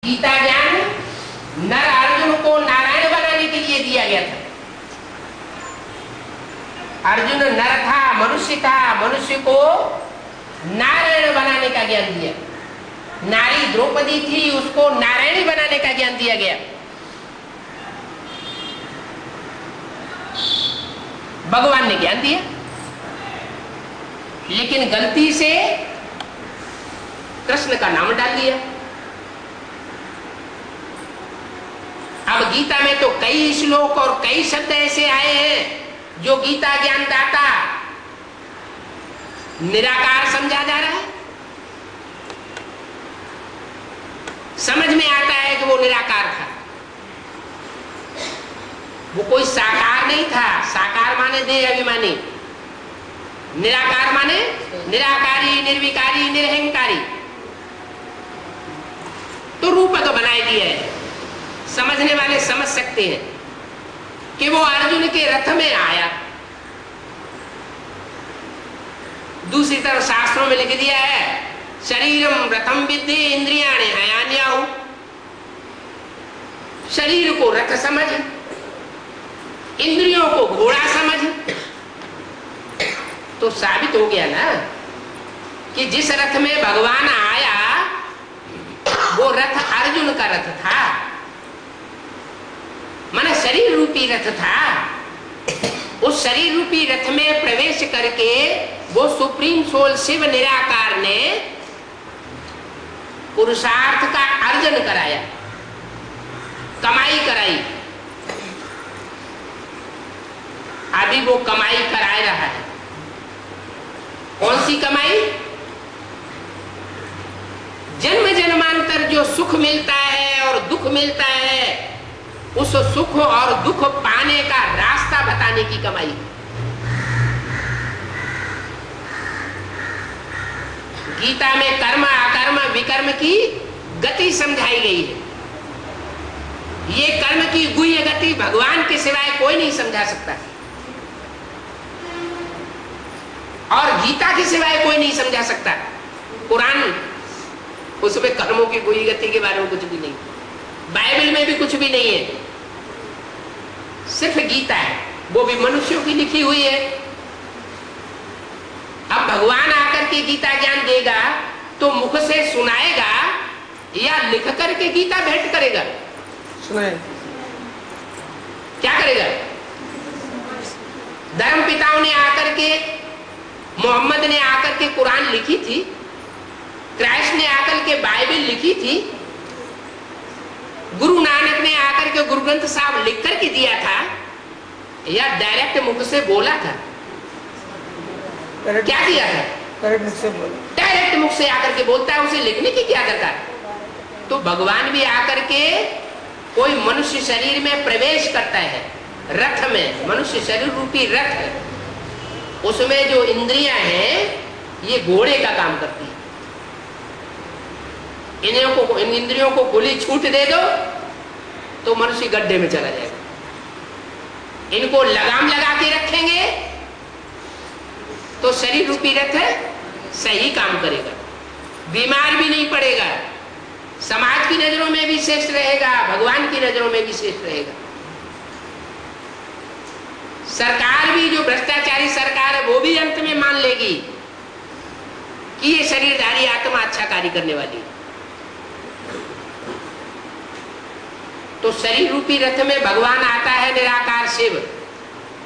गीता ज्ञान नर अर्जुन को नारायण बनाने के लिए दिया गया था। अर्जुन नर था, मनुष्य था, मनुष्य को नारायण बनाने का ज्ञान दिया। नारी द्रौपदी थी, उसको नारायणी बनाने का ज्ञान दिया गया। भगवान ने ज्ञान दिया, लेकिन गलती से कृष्ण का नाम डाल दिया। अब गीता में तो कई श्लोक और कई शब्द ऐसे आए हैं जो गीता ज्ञान दाता निराकार समझा जा रहा है। समझ में आता है कि वो निराकार था, वो कोई साकार नहीं था। साकार माने देह अभिमानी, निराकार माने निराकारी, निर्विकारी, निरहंकारी। तो रूपक बनाए दिया है, समझने वाले समझ सकते हैं कि वो अर्जुन के रथ में आया। दूसरी तरफ शास्त्रों में लिख दिया है, शरीरम रथम विद्धि इंद्रियाणि हयान्याहु। शरीर को रथ समझ, इंद्रियों को घोड़ा समझ। तो साबित हो गया ना कि जिस रथ में भगवान आया वो रथ अर्जुन का रथ था, माने शरीर रूपी रथ था। उस शरीर रूपी रथ में प्रवेश करके वो सुप्रीम सोल शिव निराकार ने पुरुषार्थ का अर्जन कराया, कमाई कराई। अभी वो कमाई करा रहा है। कौन सी कमाई? जन्म जन्मांतर जो सुख मिलता है और दुख मिलता है, उस सुख और दुख पाने का रास्ता बताने की कमाई। गीता में कर्म अकर्म विकर्म की गति समझाई गई है। ये कर्म की गुह्य गति भगवान के सिवाय कोई नहीं समझा सकता, और गीता के सिवाय कोई नहीं समझा सकता। कुरान, उसमें कर्मों की गुह्य गति के बारे में कुछ भी नहीं, बाइबल में भी कुछ भी नहीं है, सिर्फ गीता है, वो भी मनुष्यों की लिखी हुई है। अब भगवान आकर के गीता ज्ञान देगा तो मुख से सुनाएगा या लिख करके गीता भेंट करेगा? सुनाए। क्या करेगा? धर्म पिताओं ने आकर के, मोहम्मद ने आकर के कुरान लिखी थी, क्राइस्ट ने आकर के बाइबल लिखी थी, गुरु नानक ने आकर के गुरु ग्रंथ साहब लिख करके दिया था, या डायरेक्ट मुख से बोला था? क्या किया था? डायरेक्ट मुख से बोला। डायरेक्ट मुख से आकर के बोलता है, उसे लिखने की क्या दरकार? तो भगवान भी आकर के कोई मनुष्य शरीर में प्रवेश करता है, रथ में, मनुष्य शरीर रूपी रथ है, उसमें जो इंद्रियां हैं ये घोड़े का काम करती है। इन इंद्रियों को खुली छूट दे दो तो मनुष्य गड्ढे में चला जाएगा। इनको लगाम लगा के रखेंगे तो शरीर रूपी रथ सही काम करेगा, बीमार भी नहीं पड़ेगा, समाज की नजरों में भी श्रेष्ठ रहेगा, भगवान की नजरों में भी श्रेष्ठ रहेगा। सरकार भी, जो भ्रष्टाचारी सरकार है, वो भी अंत में मान लेगी कि ये शरीरधारी आत्मा अच्छा कार्य करने वाली है। तो शरीर रूपी रथ में भगवान आता है, निराकार शिव।